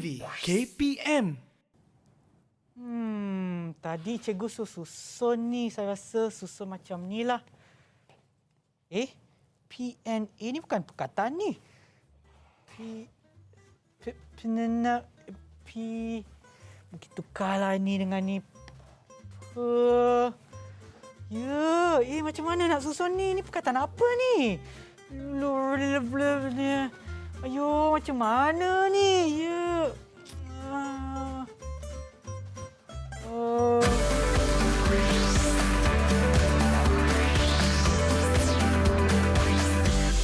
TV KPM. Tadi cikgu susun ni, saya rasa susun macam ni lah. PNA ni bukan perkataan ni. Mungkin tukarlah ni dengan ni. Macam mana nak susun ni? Ni perkataan apa ni? Ayo, macam mana ni?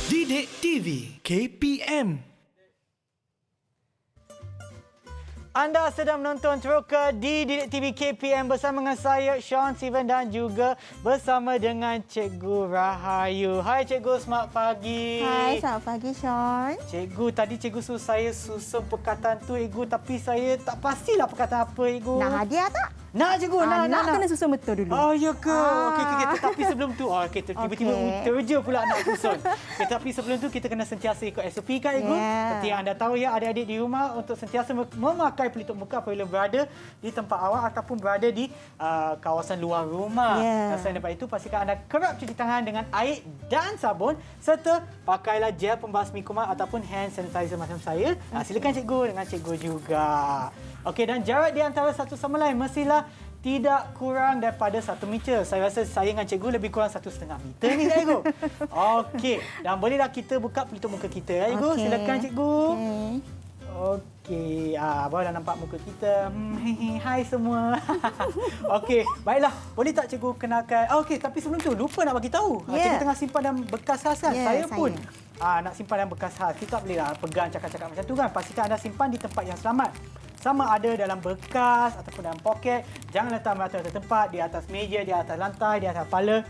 Didik TV KPM. Anda sedang menonton Teroka di Didik TV KPM bersama dengan saya, Sean Steven, dan juga bersama dengan Cikgu Rahayu. Hai Cikgu, selamat pagi. Hai, selamat pagi Sean. Cikgu, tadi Cikgu suruh saya susun perkataan tu, Cikgu, tapi saya tak pastilah perkataan apa, Cikgu. Nak hadiah tak? Nak, Cikgu. Nak. Kena susun betul dulu. Oh, ya ke? Okey. Tetapi sebelum tu, tiba-tiba terja pula nak susun. Tetapi sebelum tu, kita kena sentiasa ikut SOP kan, Cikgu? Seperti yang anda tahu ya, adik-adik di rumah untuk sentiasa memakai pelitup muka apabila berada di tempat awam ataupun berada di kawasan luar rumah. Dan selain daripada itu, pastikan anda kerap cuci tangan dengan air dan sabun serta pakailah gel pembasmi kuman ataupun hand sanitizer macam saya. Silakan Cikgu dengan Cikgu juga. Okey, dan jarak di antara satu sama lain mestilah tidak kurang daripada 1 meter. Saya rasa saya dengan Cikgu lebih kurang 1,5 meter ni, Cikgu. Okey, dan bolehlah kita buka pelitup muka kita, ya, Cikgu. Silakan, Cikgu. Okey, baru dah nampak muka kita. Hai semua. Okey, baiklah. Boleh tak Cikgu kenalkan? Okey, tapi sebelum tu lupa nak bagi tahu. Cikgu tengah simpan dalam bekas khas kan? Saya pun nak simpan dalam bekas khas. Kita tak bolehlah pegang cakap-cakap macam tu kan. Pastikan anda simpan di tempat yang selamat. Sama ada dalam bekas ataupun dalam poket. Jangan letak merata-rata tempat, di atas meja, di atas lantai, di atas kepala.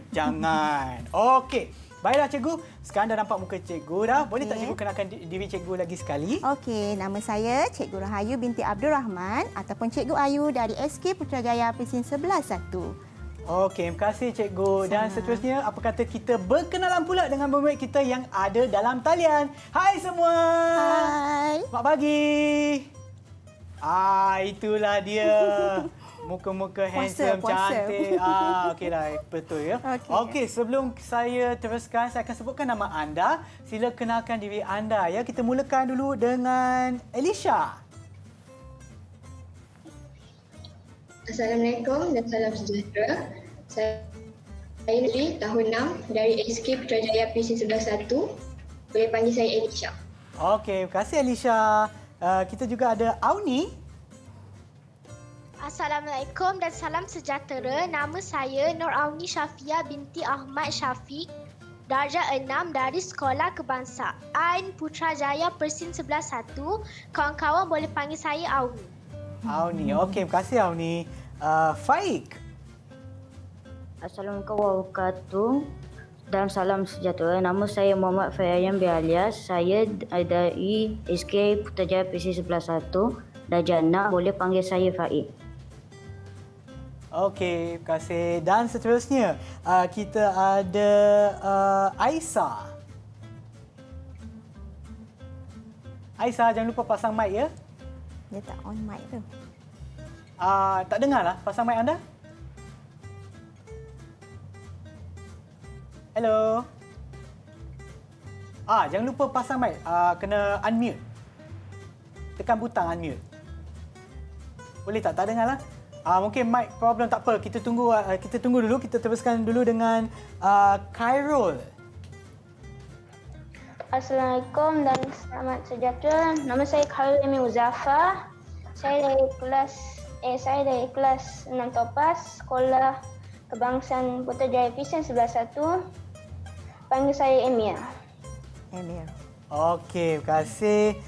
Jangan. Okey. Baiklah Cikgu, sekarang dah nampak muka Cikgu dah. Boleh tak Cikgu kenalkan diri Cikgu lagi sekali? Okey, nama saya Cikgu Rahayu binti Abdul Rahman ataupun Cikgu Ayu dari SK Putrajaya Presin 11-1. Okey, terima kasih Cikgu. Dan seterusnya, apa kata kita berkenalan pula dengan murid kita yang ada dalam talian. Hai semua. Hai. Selamat pagi. Itulah dia. Muka-muka handsome, cantik. Okeylah, betul ya. Okey, sebelum saya teruskan, saya akan sebutkan nama anda. Sila kenalkan diri anda ya. Kita mulakan dulu dengan Elisha. Assalamualaikum dan salam sejahtera. Saya Nuri, tahun 6 dari SK Putrajaya Presin 11-1. Boleh panggil saya Elisha. Okey, terima kasih Elisha. Kita juga ada Auni. Assalamualaikum dan salam sejahtera. Nama saya Nur Auni Syafia binti Ahmad Syafiq, darjah 6 dari Sekolah Kebangsaan Putrajaya Presin 11-1. Kawan-kawan boleh panggil saya Auni. Auni, okey, terima kasih Auni. Faik. Assalamualaikum warahmatullahi dan salam sejahtera. Nama saya Muhammad Fayayan bin Alias. Saya dari SK Putrajaya Presin 11-1, darjah 6. Boleh panggil saya Faik. Okey, terima kasih. Dan seterusnya, kita ada Aisyah. Aisyah, jangan lupa pasang mic ya. Dia tak on mic tu. Tak dengarlah, pasang mic anda. Hello. Jangan lupa pasang mic. Kena unmute. Tekan butang unmute. Boleh tak? Tak dengarlah. Mungkin mic problem, tak apa. Kita tunggu dulu. Kita teruskan dulu dengan Khairul. Assalamualaikum dan selamat sejahtera. Nama saya Khairul Emi Muzaffar. Saya dari kelas 6 Topas, Sekolah Kebangsaan Putrajaya Presin 11-1. Panggil saya Emir. Emir. Okey, terima kasih.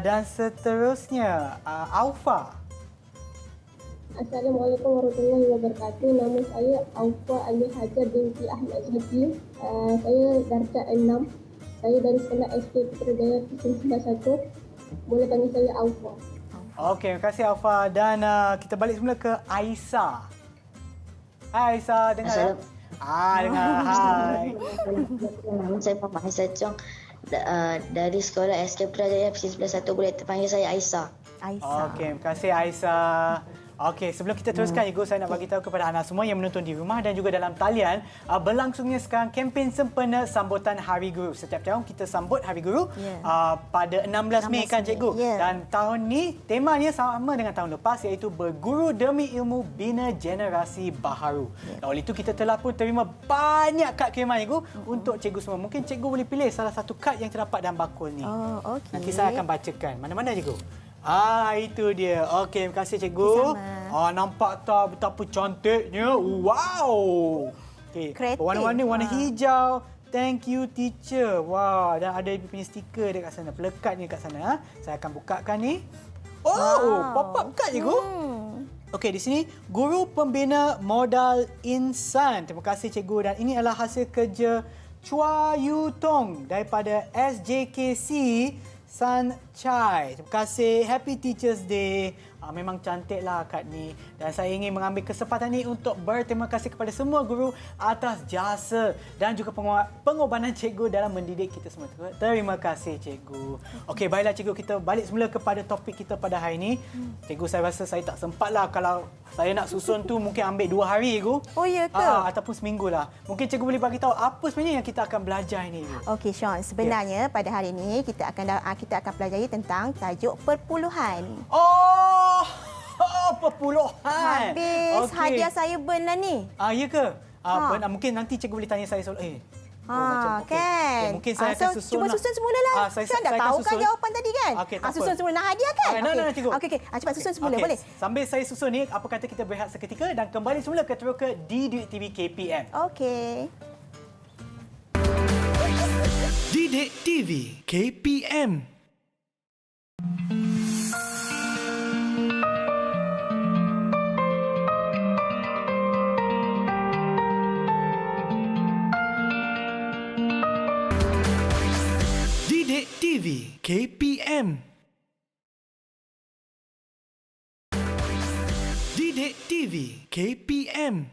Dan seterusnya, Aufa. Assalamualaikum warahmatullahi wabarakatuh. Nama saya Aufa Ali Hajar binti Ahmad Syakir. Saya darjah 6. Saya dari Sekolah SK Putrajaya Presin 11-1. Boleh panggil saya Aufa. Okey, terima kasih Aufa. Dan kita balik semula ke Aisyah. Hai Aisyah, dengar ya? Dengar. Hai. Nama saya Muhammad Aisyah Chong dari sekolah SK Putrajaya Pesisir 11 boleh terpanggil saya Aisyah. Aisyah. Okey, terima kasih Aisyah. Okey, sebelum kita teruskan, Cikgu, saya nak bagi tahu kepada anda semua yang menonton di rumah dan juga dalam talian, berlangsungnya sekarang kempen sempena sambutan Hari Guru. Setiap tahun kita sambut Hari Guru pada 16 Mei kan, Cikgu? Ya. Dan tahun ni temanya sama dengan tahun lepas, iaitu berguru demi ilmu bina generasi baharu. Dan oleh itu kita telah pun terima banyak kad kiriman, Cikgu, untuk Cikgu semua. Mungkin Cikgu boleh pilih salah satu kad yang terdapat dalam bakul ni. Oh, okey. Nanti saya akan bacakan. Mana-mana, Cikgu? Itu dia. Okey, terima kasih Cikgu. Nampak tak betapa cantiknya? Wow. Okey. Kreatif. Warna-warna, warna hijau. Thank you teacher. Wah, dan ada punya stiker dekat sana, pelekatnya kat sana. Saya akan bukakan ni. Pop-up kad, Cikgu. Okey, di sini Guru Pembina Modal Insan. Terima kasih Cikgu, dan ini adalah hasil kerja Chua Yu Tong daripada SJKC San Chai. Terima kasih. Happy Teachers Day. Memang cantiklah kad ni. Dan saya ingin mengambil kesempatan ini untuk berterima kasih kepada semua guru atas jasa dan juga pengorbanan Cikgu dalam mendidik kita semua. Terima kasih Cikgu. Okey, baiklah Cikgu, kita balik semula kepada topik kita pada hari ini. Cikgu, saya rasa saya tak sempatlah, kalau saya nak susun tu mungkin ambil 2 hari, Cikgu. Oh, ya ke? Ataupun seminggu lah. Mungkin Cikgu boleh bagi tahu apa sebenarnya yang kita akan belajar ini, Cikgu. Okey, Sean. Sebenarnya pada hari ini kita akan pelajari tentang tajuk perpuluhan. Perpuluhan. Habis hadiah saya burn lah ni. Ya ke? Mungkin nanti Cikgu boleh tanya saya soal. Macam, okey. Kan? Okay, mungkin saya akan susun. Cuba susun semula lah. Saya dah tahu kan jawapan tadi kan? Okey, tak susun apa. semula nak hadiah kan? Cikgu. Okey, cepat susun semula, boleh? Sambil saya susun ni, apa kata kita berehat seketika dan kembali semula ke Teroka Didik TV KPM. Okey. Didik TV KPM. Didik TV KPM. Didik TV KPM.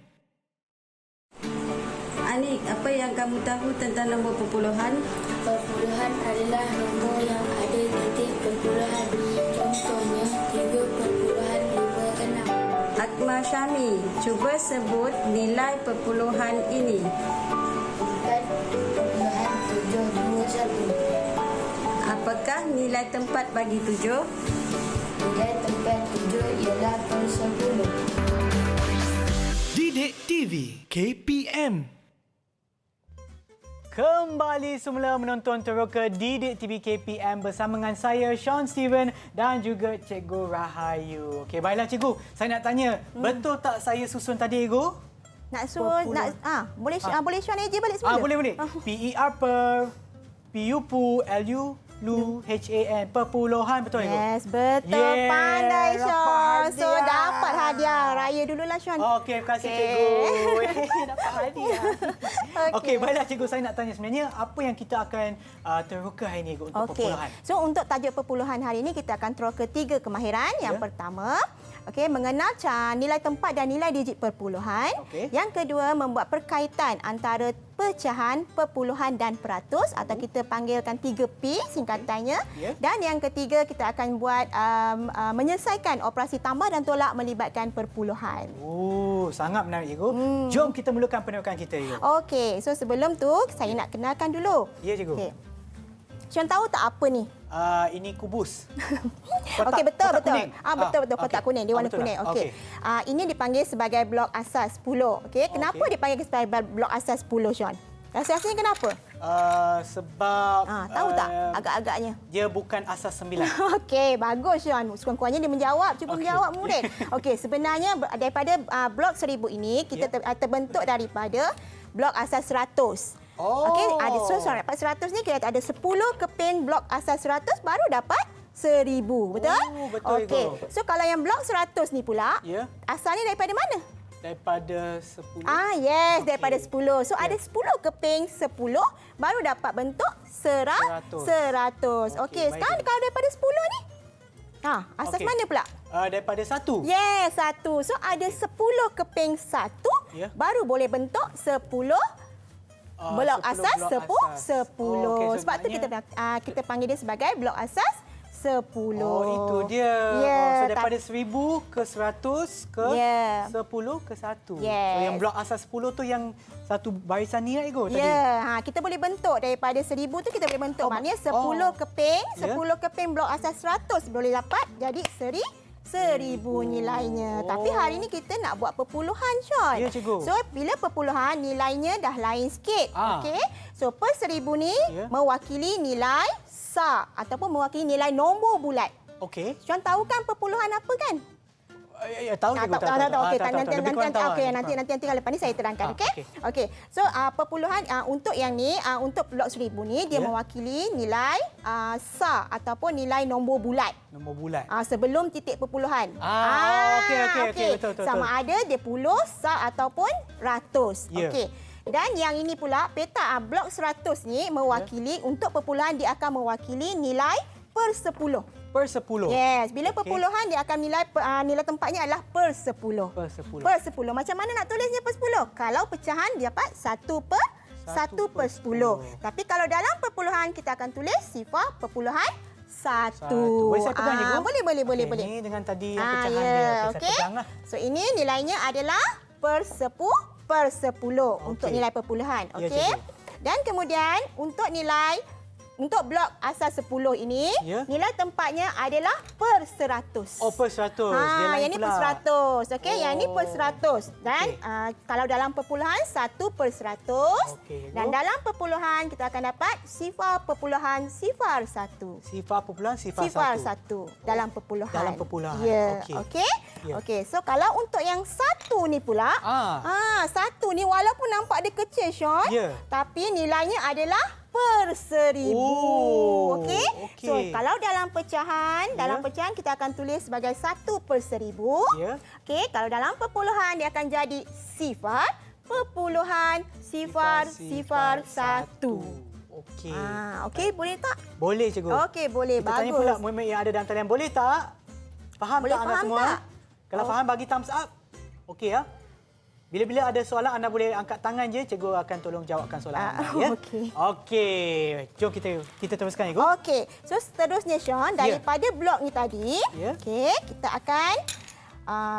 Anik, apa yang kamu tahu tentang nombor perpuluhan? Perpuluhan adalah nombor yang ada titik perpuluhan. Contohnya 3.56. Akmal Syami, cuba sebut nilai perpuluhan ini. 4.721. Apakah nilai tempat bagi 7? Nilai tempat 7 ialah per 10. Didik TV KPM. Kembali semula menonton Teroka Didik TV KPM bersama dengan saya, Sean Steven, dan juga Cikgu Rahayu. Okey, baiklah Cikgu. Saya nak tanya, betul tak saya susun tadi, Cikgu? Nak susun, boleh Sean aja balik semula? Boleh. PER per, PUPU, LU, LU, HAN, perpuluhan. Betul, Cikgu? Yes, betul. Pandai, Sean. So, dapat hadiah. Raya dululah, Sean. Okey, terima kasih Cikgu. Dapat hadiah. Okey, baiklah Cikgu. Saya nak tanya sebenarnya apa yang kita akan teroka hari ini, Cikgu, untuk perpuluhan. So, untuk tajuk perpuluhan hari ini, kita akan teroka 3 kemahiran. Yang pertama, mengenal nilai tempat dan nilai digit perpuluhan. Yang kedua, membuat perkaitan antara pecahan, perpuluhan dan peratus atau kita panggilkan 3P singkatannya. Dan yang ketiga, kita akan buat menyelesaikan operasi tambah dan tolak melibatkan perpuluhan. Sangat menarik, Cikgu. Jom kita mulakan penerokan kita, Cikgu. Okey, so sebelum tu saya nak kenalkan dulu. Ya, Cikgu. Okay. Sean tahu tak apa ni? Ini kubus. Okey, betul. Kuning. Betul. Kotak kuning. Dia warna kuning. Okey. Ini dipanggil sebagai blok asas 10. Okey. Kenapa dipanggil sebagai blok asas 10, Sean? Rasa-rasanya kenapa? Sebab... tahu tak agak-agaknya? Dia bukan asas 9. Okey, bagus, Sean. Kurang-kurangnya dia menjawab. Cuba menjawab, murid. Okey, sebenarnya daripada blok 1000 ini, kita terbentuk daripada blok asas 100. Okey, so dapat 100 ni kita ada 10 keping blok asas 100 baru dapat 1000. Betul? Betul. Okey. So kalau yang blok 100 ni pula, asalnya daripada mana? Daripada 10. Yes, daripada 10. So ada 10 keping 10 baru dapat bentuk 100. Okey, sekarang kalau daripada 10 ni, asas mana pula? Daripada 1. Yes, 1. So ada 10 keping 1 baru boleh bentuk 10. Blok asas 10. Okey, Sebab tu kita panggil dia sebagai blok asas 10. Oh, itu dia. Ya, So daripada 1000 ke 100 ke 10 ke 1. Yes. So yang blok asas 10 tu yang satu barisan ni lah Ego tadi. Ya, kita boleh bentuk daripada 1000 tu kita boleh bentuk. Maknanya 10 keping, 10 keping blok asas 100 boleh dapat jadi 1000 nilainya. Tapi hari ni kita nak buat perpuluhan, Sean. Ya, cikgu. So, bila perpuluhan nilainya dah lain sikit. Okey. So, per 1000 ni mewakili nilai sar ataupun mewakili nilai nombor bulat. Okey. Sean tahu kan perpuluhan apa kan? Ya, tahu cikgu. Okey, nanti lepas ni saya terangkan, okey? Okey. So, perpuluhan untuk yang ni, untuk blok 1000 ni dia mewakili nilai sar ataupun nilai nombor bulat. Nombor bulat. Sebelum titik perpuluhan. Okey, betul. Sama ada dia puluh, sar ataupun ratus. Okey. Dan yang ini pula peta blok 100 ni mewakili untuk perpuluhan dia akan mewakili nilai per 10. Per 10. Yes, bila perpuluhan dia akan nilai tempatnya adalah per 10. Per 10. Per 10. Macam mana nak tulisnya per 10? Kalau pecahan dia dapat 1 per 10. Tapi kalau dalam perpuluhan kita akan tulis sifar perpuluhan 1. Boleh saya pegang Cikgu? Boleh. Ini dengan tadi yang pecahan dia. Saya pegang lah. So ini nilainya adalah per 10 untuk nilai perpuluhan. Okey. Dan kemudian untuk blok asas 10 ini, nilai tempatnya adalah per 100. Oh, per 100. Yang ini per 100. Okey, yang ini per 100. Dan kalau dalam perpuluhan 1 per 100. Dan dalam perpuluhan kita akan dapat sifar perpuluhan sifar 1. Sifar perpuluhan sifar 1. Dalam perpuluhan. Dalam perpuluhan. Ya. Okey. Okey. So kalau untuk yang 1 ni pula, 1 ni walaupun nampak dia kecil, Sean, tapi nilainya adalah per 1000. Okey. So kalau dalam pecahan, kita akan tulis sebagai 1 per 1000. Okey, kalau dalam perpuluhan dia akan jadi sifar perpuluhan sifar 1. Okey. Okey, boleh tak? Boleh Cikgu. Okey, boleh. Kita Bagus. tanya pula murid-murid yang ada dalam talian, boleh tak? Faham tak anda semua? Tak? Kalau faham bagi thumbs up. Okey ya. Bila-bila ada soalan anda boleh angkat tangan je, cikgu akan tolong jawabkan soalan anda ya. Okey. Jom kita teruskan Cikgu. Okey. So seterusnya Sean, daripada blok ni tadi, okey, kita akan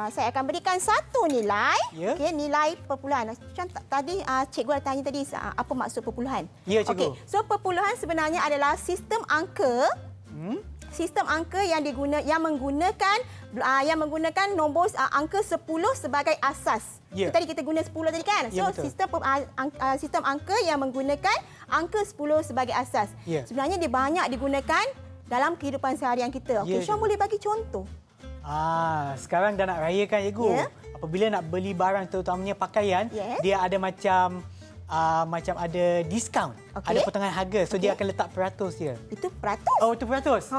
saya akan berikan satu nilai, okey, nilai perpuluhan. Macam tadi cikgu ada tanya tadi apa maksud perpuluhan. Ya, cikgu. Okey. So perpuluhan sebenarnya adalah sistem angka yang menggunakan nombor angka 10 sebagai asas. Tadi kita guna 10 tadi kan? So sistem angka yang menggunakan angka 10 sebagai asas. Sebenarnya dia banyak digunakan dalam kehidupan seharian kita. Okey, Sean boleh bagi contoh? Sekarang dah nak raya kan Cikgu. Apabila nak beli barang terutamanya pakaian, dia ada macam ada diskaun. Ada potongan harga. So dia akan letak peratus dia. Itu peratus? Oh, itu peratus.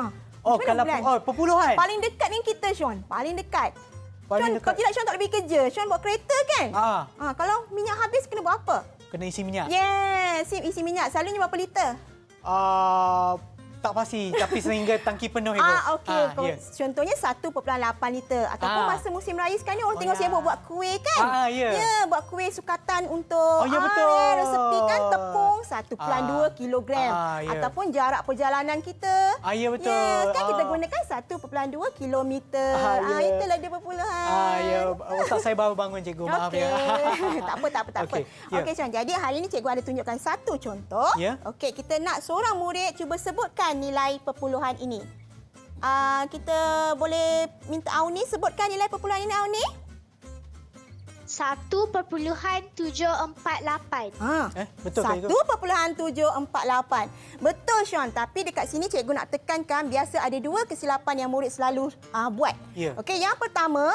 Kalau perpuluhan. Paling dekat dengan kita, Sean. Paling dekat. Sean, kalau tidak Sean tak boleh kerja. Sean bawa kereta kan? Kalau minyak habis kena buat apa? Kena isi minyak. Yes, isi minyak. Selalunya berapa liter? Tak pasti, tapi sehingga tangki penuh Cikgu. Okey. Contohnya 1.8 liter. Ataupun masa musim raya sekarang ni orang tengok sibuk buat kuih kan? Buat kuih sukatan untuk resepi kan, tepung 1.2 kilogram. Ataupun jarak perjalanan kita. Kan kita gunakan 1.2 kilometer. Itulah dia perpuluhan. Otak saya baru bangun Cikgu, maaf ya. Tak apa. Okey, Sean. Jadi hari ini cikgu ada tunjukkan satu contoh. Okey, kita nak seorang murid cuba sebutkan nilai perpuluhan ini. Kita boleh minta Auni sebutkan nilai perpuluhan ini, Auni? 1.748. Betul ke Cikgu? 1.748. Betul Sean, tapi dekat sini cikgu nak tekankan biasa ada dua kesilapan yang murid selalu buat. Okey, yang pertama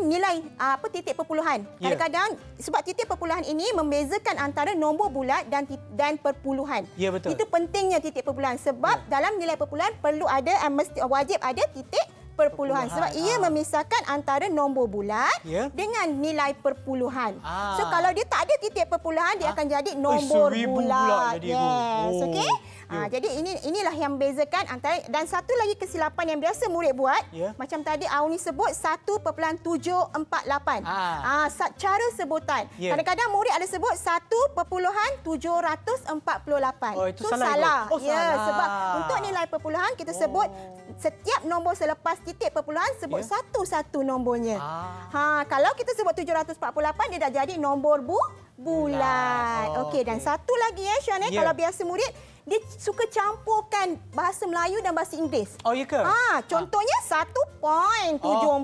nilai titik perpuluhan. Kadang-kadang sebab titik perpuluhan ini membezakan antara nombor bulat dan perpuluhan. Itu pentingnya titik perpuluhan sebab dalam nilai perpuluhan perlu ada wajib ada titik perpuluhan. Sebab ia memisahkan antara nombor bulat Ya. dengan nilai perpuluhan. Ah. So kalau dia tak ada titik perpuluhan, dia akan jadi nombor 1000 bulat. pula jadi, Ibu. Yes, Oh. okey. Ya. Jadi inilah yang bezakan antara, dan satu lagi kesilapan yang biasa murid buat, Ya. macam tadi Auni sebut 1.748. Cara sebutan. Ya. Kadang-kadang murid ada sebut 1.748. Oh, itu So, salah, Ibu. Oh, Ya, salah. sebab untuk nilai perpuluhan kita sebut setiap nombor selepas titik perpuluhan sebut Ya. satu-satu nombornya. Kalau kita sebut 748 dia dah jadi nombor bulat. Oh, Okey, dan satu lagi Sean, Ya. kalau biasa murid dia suka campurkan bahasa Melayu dan bahasa Inggeris. Oh, ya ke? Contohnya 1.748. Oh,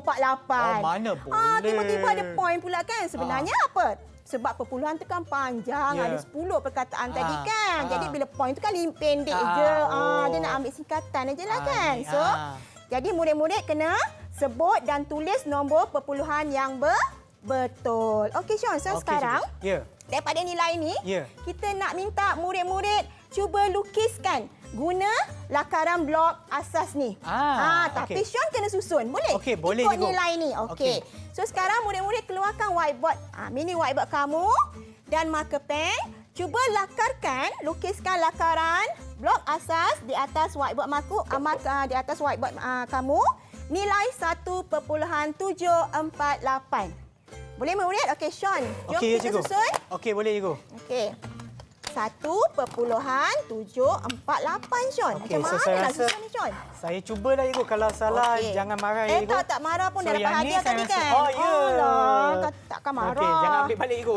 mana boleh. Tiba-tiba ada point pula kan. Sebenarnya apa? Sebab perpuluhan tu kan panjang, Ya. ada 10 perkataan tadi kan. Jadi bila point tu kan pendek Ah, je. oh. Dia nak ambil singkatan aja lah kan. ni, So, jadi murid-murid kena sebut dan tulis nombor perpuluhan yang betul. Okey Sean, so Okey, sekarang cikgu. Ya. daripada nilai ni, Ya. kita nak minta murid-murid cuba lukiskan guna lakaran blok asas ni. Tapi okey. Sean kena susun. Boleh? Okey, boleh, Ikut cikgu. nilai ni. Okey. Okey. So sekarang murid-murid keluarkan whiteboard. Mini whiteboard kamu dan marker pen. Cuba lakarkan, lukiskan lakaran blok asas di atas whiteboard di atas whiteboard kamu. Nilai 1.748. Boleh murid? Okey, Sean. Jom Okey, ya, kita cikgu. susun. Okey, boleh, cikgu. Okey. 1.748, Sean. Okey, Macam so mana saya nak rasa- susun ni, Sean? Saya cuba dah, cikgu. Kalau salah, Okey. jangan marah, ya, cikgu. Tak marah pun. Dah So, dapat yang ni hadiah saya tadi rasa- kan? Oh, ya. Alah, takkan marah. Okey, jangan ambil balik, cikgu.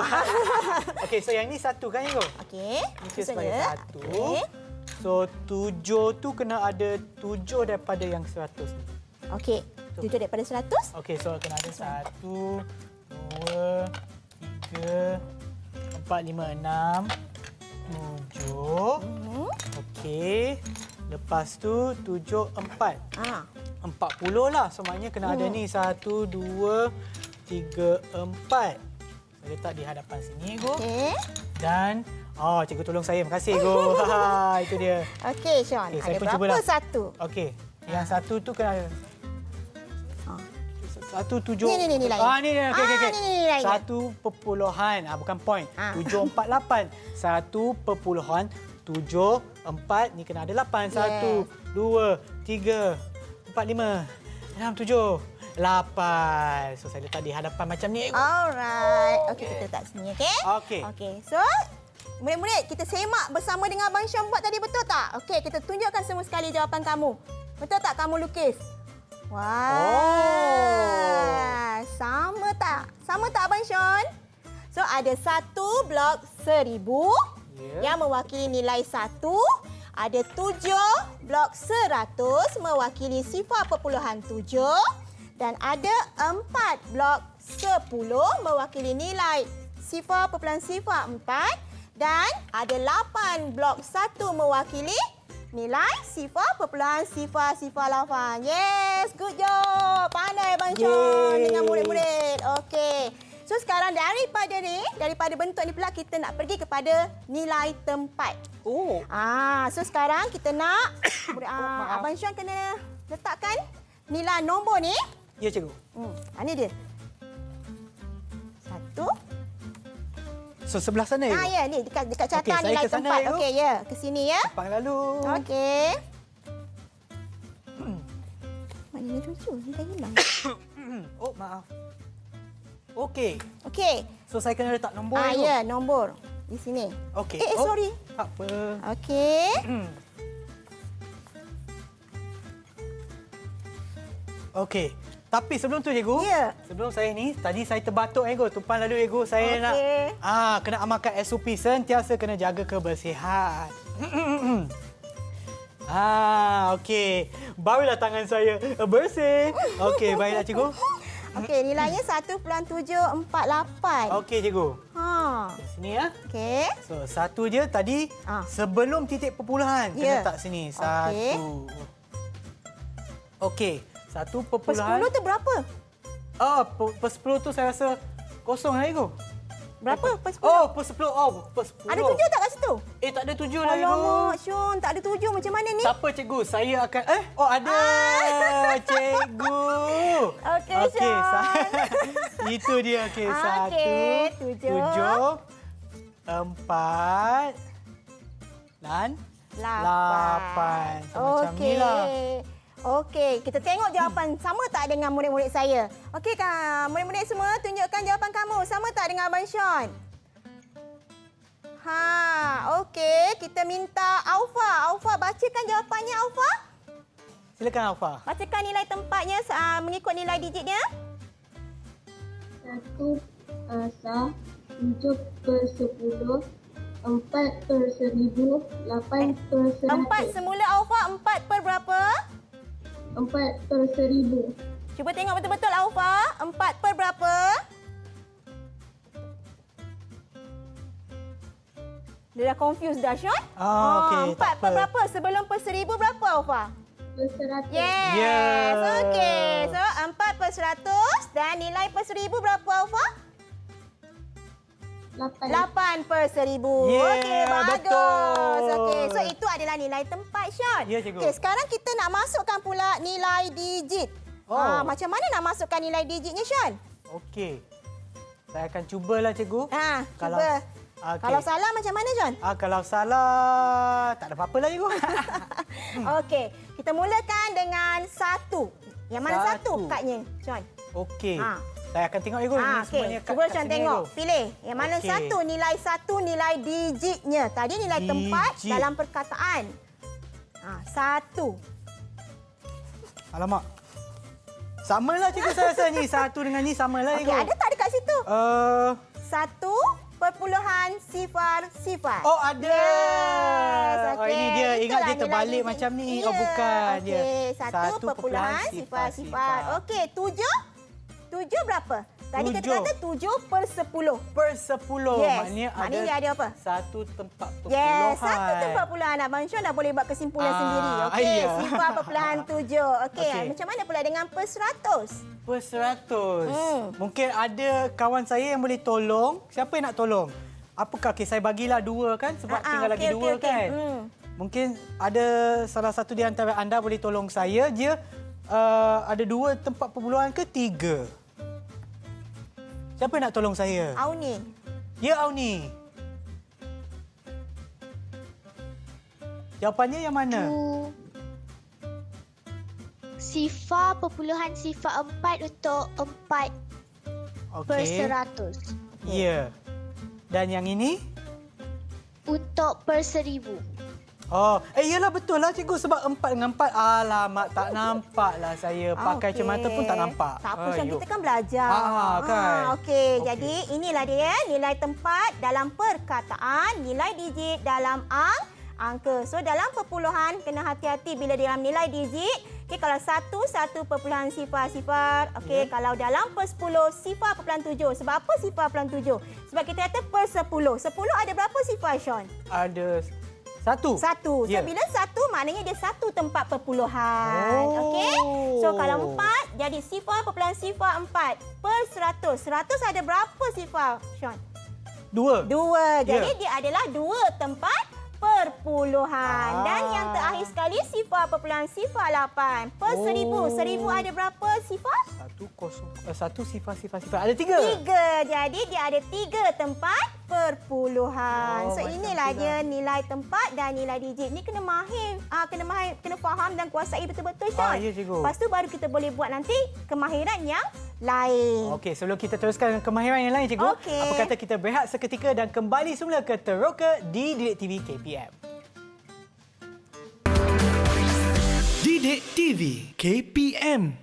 Okey, so yang ni 1 kan, cikgu? Okey. Lukis susun sebagai ya. 1. Okey. So, 7 tu kena ada 7 daripada yang 100 ni. Okey. 7 daripada 100. Okey, so kena ada 1, 2, 3, 4, 5, 6, 7. Okey. Lepas tu 7, 4. 40 lah. So maknanya kena ada ni 1, 2, 3, 4. Saya letak di hadapan sini, Ibu. Okey. Dan cikgu tolong saya. Terima kasih, Ibu. Itu dia. Okey, Sean. Okey, saya Ada pun berapa cubalah. satu? Okey. Yang 1 tu kena ada 1, 7. Ni nilai. Ni. Okey. Ni nilai. 1 perpuluhan. Bukan point. 748. 1.748. Ni kena ada 8. 1, 2, 3, 4, 5, 6, 7, 8. So, saya letak di hadapan macam ni. Alright. Okey, kita letak sini, okey? Okey. Okey. So, murid-murid, kita semak bersama dengan Abang Syam buat tadi, betul tak? Okey, kita tunjukkan semua sekali jawapan kamu. Betul tak kamu lukis? Wah. Sama tak? Sama tak Abang Sean? So, ada 1 blok 1000 yang mewakili nilai 1. Ada 7 blok 100 mewakili sifar perpuluhan 7. Dan ada 4 blok 10 mewakili nilai sifar perpuluhan sifar 4. Dan ada 8 blok 1 mewakili nilai sifar perpuluhan sifar lafaz. Yes, good job. Pandai Abang Sean dengan murid-murid. Okey. So sekarang daripada bentuk ni pula kita nak pergi kepada nilai tempat. So sekarang kita nak Abang Sean kena letakkan nilai nombor ni. Ya, cikgu. Ini dia. 1. So, sebelah sana, cikgu. Ya, ni dekat catatan Okey, saya nilai ke sana, tempat. cikgu. Okey, ya. Ke sini ya. Pang lalu. Okey. Mana ni cucu? Ni dah hilang. Oh, maaf. Okey. Okey. So, saya kena letak nombor, cikgu. Ya, nombor. Di sini. Okey. Sorry. Tak apa. Okey. Okey. Tapi sebelum tu, cikgu. Ya. Sebelum saya ni, tadi saya terbatuk, cikgu. Tumpang lalu, cikgu. Saya nak kena amalkan SOP. Sentiasa kena jaga kebersihan. Okey. Barulah tangan saya bersih. Okey, baiklah, cikgu. Okey, nilainya 1.748. Okey, cikgu. Sini ya. Okey. So, 1 je tadi sebelum titik perpuluhan. Kena Ya. letak sini. Okey. 1. Okey. 1 perpuluhan. Per 10 tu berapa? Per 10 tu saya rasa kosong lah, cikgu. Berapa per 10? Oh, per 10. Oh, per 10. Ada 7 tak kat situ? Tak ada 7 lah, Cikgu. Alamak, Syun, tak ada 7. Macam mana ni? Tak apa, Cikgu. Saya akan... Oh, ada. Cikgu. Okey, Syun. Itu dia. Okey, 1, 7, 4 dan 8. Macam ni lah. Okey, kita tengok jawapan sama tak dengan murid-murid saya. Okey, murid-murid semua tunjukkan jawapan kamu. Sama tak dengan Abang Sean? Okey, kita minta Aufa. Aufa, bacakan jawapannya, Aufa. Silakan, Aufa. Bacakan nilai tempatnya mengikut nilai digitnya. 1 sah, 7 per 10, 4 per 1000, 8 per 100. 4 semula, Aufa. 4 per berapa? 4 per 1000. Cuba tengok betul-betul, Aufa. 4 per berapa? Dia dah confused dah, Sean. Okey, 4 per berapa? Sebelum per 1000 berapa, Aufa? Per 100. Yes. Yeah. Okey. So, 4 per 100 dan nilai per 1000 berapa, Aufa? 8 per 1000. Yeah, Okey, bagus. betul. Okey, so itu adalah nilai tempat, Sean. Ya, Cikgu. Okey, sekarang kita nak masukkan pula nilai digit. Macam mana nak masukkan nilai digitnya, Sean? Okey. Saya akan cubalah, Cikgu. Cuba. Okay. Kalau salah macam mana, Sean? Kalau salah, tak ada apa-apa lah, Cikgu. Okey, kita mulakan dengan 1. Yang mana 1 kadnya, Sean? Okey. Saya akan tengok, Cikgu. Ini semuanya kat Cuba Sean sini, tengok. Cikgu. Pilih. Yang mana Okey. 1, nilai 1, nilai digitnya. Tadi nilai tempat dalam perkataan. 1. Alamak. Samalah, Cikgu, saya rasa ni. 1 dengan ni samalah, Okey, Cikgu. ada tak dekat situ? 1.00. Oh, ada. Yes, Oh, ini dia. Ingat Itulah dia terbalik nilai macam ni. digit. Oh, bukan. Okey, Dia 1.00. Okey, 7 berapa? Tadi kita 7. kata 7 per 10. Per 10. Yes. Maknanya dia ada apa? Satu tempat perpuluhan. Yes, 1 tempat puluhan. Abang Syon dah boleh buat kesimpulan sendiri. Okey, ya. 0.7. Okey, Okey. macam mana pula dengan per 100? Per 100. Mungkin ada kawan saya yang boleh tolong. Siapa yang nak tolong? Apakah? Okey, saya bagilah 2 kan? Sebab tinggal lagi 2 kan? Mungkin ada salah satu di antara anda boleh tolong saya. Dia ada 2 tempat perpuluhan ke 3? Siapa yang nak tolong saya? Auni. Ya, Auni. Jawapannya yang mana? Sifar perpuluhan sifar 4 untuk 4 per 100. Ya. Dan yang ini? Untuk per 1000. Oh, iyalah betul lah, Cikgu. Sebab 4 dengan 4, alamak, tak nampaklah saya. Pakai cermata pun tak nampak. Tak apa, Syam, kita kan belajar. Kan? Okey, jadi inilah dia nilai tempat dalam perkataan, nilai digit dalam angka. So, dalam perpuluhan, kena hati-hati bila dalam nilai digit. Okey, kalau 1.000. Okey, kalau dalam per 10, 0.7. Sebab apa 0.7? Sebab kita kata per 10. 10 ada berapa sifar, Sean? Ada 1. 1. So, bila 1 maknanya dia 1 tempat perpuluhan. Okey? So, kalau 4 jadi 0.04 per 100. 100 ada berapa sifar, Sean? 2. 2. Jadi dia adalah 2 tempat perpuluhan. Dan yang terakhir sekali 0.08 per 1000. 1000 ada berapa sifar? 1 sifar. Ada 3. 3. Jadi dia ada 3 tempat perpuluhan. So inilah dia nilai tempat dan nilai digit. Ni kena mahir, kena faham dan kuasai betul-betul, Syah. Ya, Cikgu. Lepas tu baru kita boleh buat nanti kemahiran yang lain. Okey, sebelum kita teruskan dengan kemahiran yang lain, Cikgu. Okey. Apa kata kita berehat seketika dan kembali semula ke Teroka di Didik TV KPM. Didik TV KPM.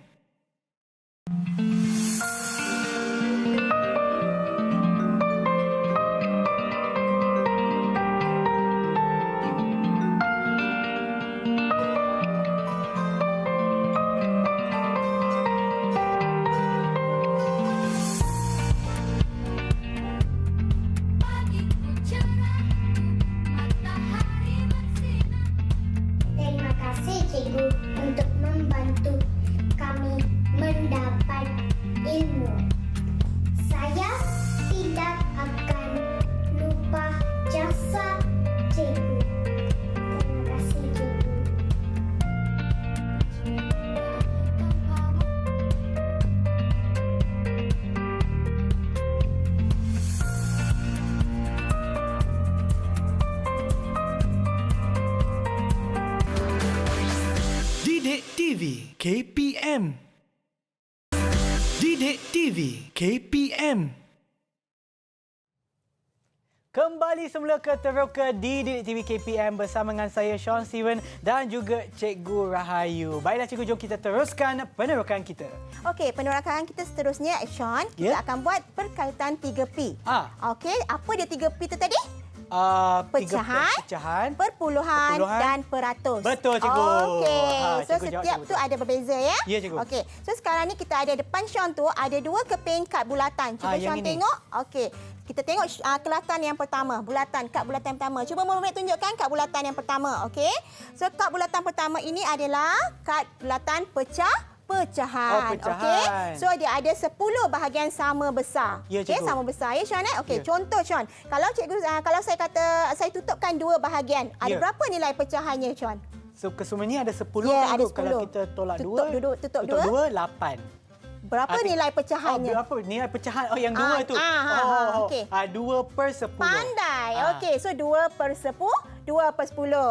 Terima kasih, Cikgu, untuk membantu kami mendapat KPM. Didik TV KPM. Kembali semula ke Teroka di Didik TV KPM bersama dengan saya Sean Steven dan juga Cikgu Rahayu. Baiklah Cikgu, jom kita teruskan penerokan kita. Okey, penerokan kita seterusnya Sean, kita akan buat perkaitan 3P. Okey, apa dia 3P tu tadi? Pecahan, perpuluhan dan peratus. Betul Cikgu. Okey, so Cikgu setiap tu ada berbeza ya? Ya Cikgu. Okey, so sekarang ni kita ada depan Sean tu ada 2 keping kad bulatan. Cuba Sean tengok. Okey. Kita tengok kelatan yang pertama, kad bulatan pertama. Cuba Muhammad tunjukkan kad bulatan yang pertama, okey? So kad bulatan pertama ini adalah kad bulatan pecahan. Okey. So dia ada 10 bahagian sama besar. Ya, okey, sama besar ya Sean Okey, contoh Sean, kalau cikgu kalau saya kata saya tutupkan 2 bahagian, ada berapa nilai pecahannya Sean? So kesemuanya ada 10 Ya, ada 10. Kalau kita tolak 2, tutup 2, 8. Berapa nilai pecahannya? Berapa nilai pecahan? Oh, yang 2 tu. Okey. 2/10. Pandai. Okey, so 2/10.